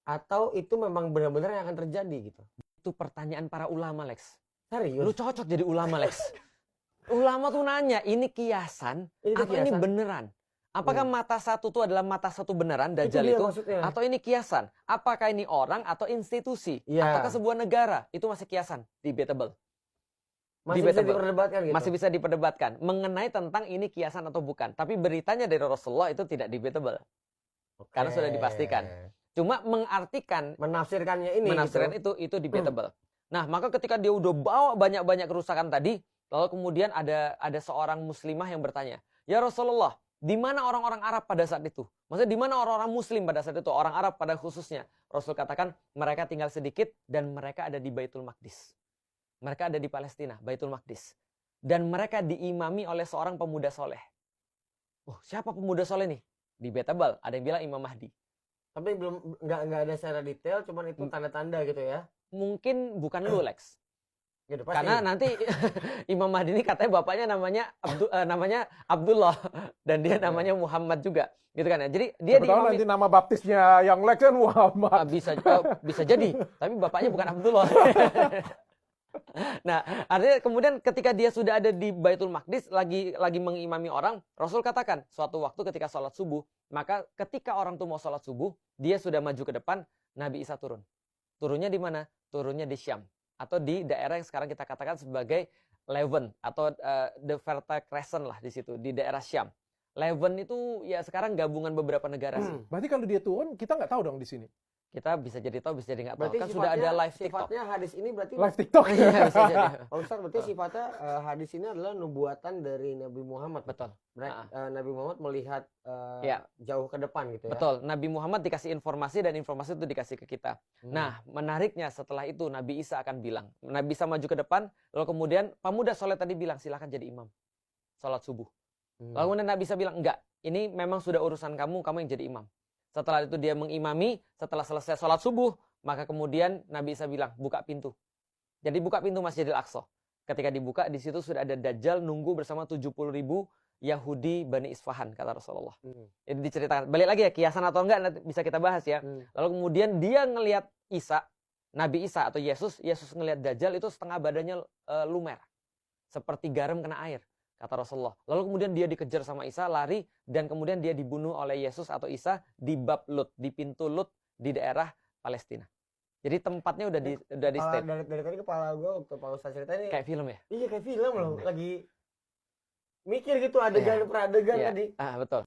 Atau itu memang benar-benar yang akan terjadi gitu? Itu pertanyaan para ulama, Lex. Serius? Lu cocok jadi ulama, Lex. Ulama tuh nanya, ini kiasan atau ini kiasan? beneran? Apakah mata satu itu adalah mata satu beneran, Dajjal dia itu? maksudnya. Atau ini kiasan? Apakah ini orang atau institusi? Iya. Ataukah sebuah negara? Itu masih kiasan, debatable. Masih bisa Debatable. diperdebatkan gitu? Masih bisa diperdebatkan. Mengenai tentang ini kiasan atau bukan. Tapi beritanya dari Rasulullah itu tidak debatable. Karena sudah dipastikan. Cuma mengartikan, menafsirkannya ini menafsirkan gitu. itu debatable. Nah, maka ketika dia udah bawa banyak-banyak kerusakan tadi, lalu kemudian ada seorang muslimah yang bertanya, "Ya Rasulullah, di mana orang-orang Arab pada saat itu?" Maksudnya di mana orang-orang muslim pada saat itu, orang Arab pada khususnya. Rasul katakan, mereka tinggal sedikit dan mereka ada di Baitul Maqdis. Mereka ada di Palestina, Baitul Maqdis. Dan mereka diimami oleh seorang pemuda soleh. Oh, siapa pemuda soleh nih? Debatable. Ada yang bilang Imam Mahdi. Tapi belum nggak ada secara detail, cuman itu tanda-tanda gitu ya. Mungkin bukan lu, Lex. Gitu, karena nanti Imam Mahdi ini katanya bapaknya namanya Abdullah dan dia namanya Muhammad juga, gitu kan ya. Jadi dia diimami, nanti nama baptisnya yang Lex kan Muhammad. Bisa jadi, tapi bapaknya bukan Abdullah. Nah, artinya kemudian ketika dia sudah ada di Baitul Maqdis lagi mengimami orang, Rasul katakan suatu waktu ketika sholat subuh, maka ketika orang tuh mau sholat subuh, dia sudah maju ke depan, Nabi Isa turun. Turunnya di mana? Turunnya di Syam atau di daerah yang sekarang kita katakan sebagai Levant atau the Fertile Crescent lah di situ, di daerah Syam. Levant itu ya sekarang gabungan beberapa negara sih. Berarti kalau dia turun, kita nggak tahu dong di sini. Kita bisa jadi tahu, bisa jadi nggak tahu. Berarti Kan sudah ada live TikTok. Sifatnya hadis ini berarti live TikTok. Iya, bisa jadi. Pak Ustaz, berarti sifatnya hadis ini adalah nubuatan dari Nabi Muhammad. Betul. Nabi Muhammad melihat jauh ke depan gitu ya. Betul. Nabi Muhammad dikasih informasi dan informasi itu dikasih ke kita. Nah, menariknya setelah itu Nabi Isa akan bilang. Nabi Isa maju ke depan, lalu kemudian pemuda soleh tadi bilang, silakan jadi imam. Sholat subuh. Lalu kemudian Nabi Isa bilang, enggak, ini memang sudah urusan kamu yang jadi imam. Setelah itu dia mengimami, setelah selesai sholat subuh, maka kemudian Nabi Isa bilang, buka pintu. Jadi buka pintu Masjidil Aqsa. Ketika dibuka, di situ sudah ada Dajjal nunggu bersama 70.000 Yahudi Bani Isfahan, kata Rasulullah. Jadi diceritakan. Balik lagi ya, kiasan atau enggak nanti bisa kita bahas ya. Lalu kemudian dia ngelihat Isa, Nabi Isa atau Yesus ngelihat Dajjal itu setengah badannya lumer. Seperti garam kena air, kata Rasulullah. Lalu kemudian dia dikejar sama Isa, lari, dan kemudian dia dibunuh oleh Yesus atau Isa di bab Lut, di pintu Lut di daerah Palestina. Jadi tempatnya udah di state. Dari tadi kepala gue waktu Pak Ustaz cerita ini kayak film ya? Iya, kayak film loh. Lagi mikir gitu adegan per adegan tadi. Betul.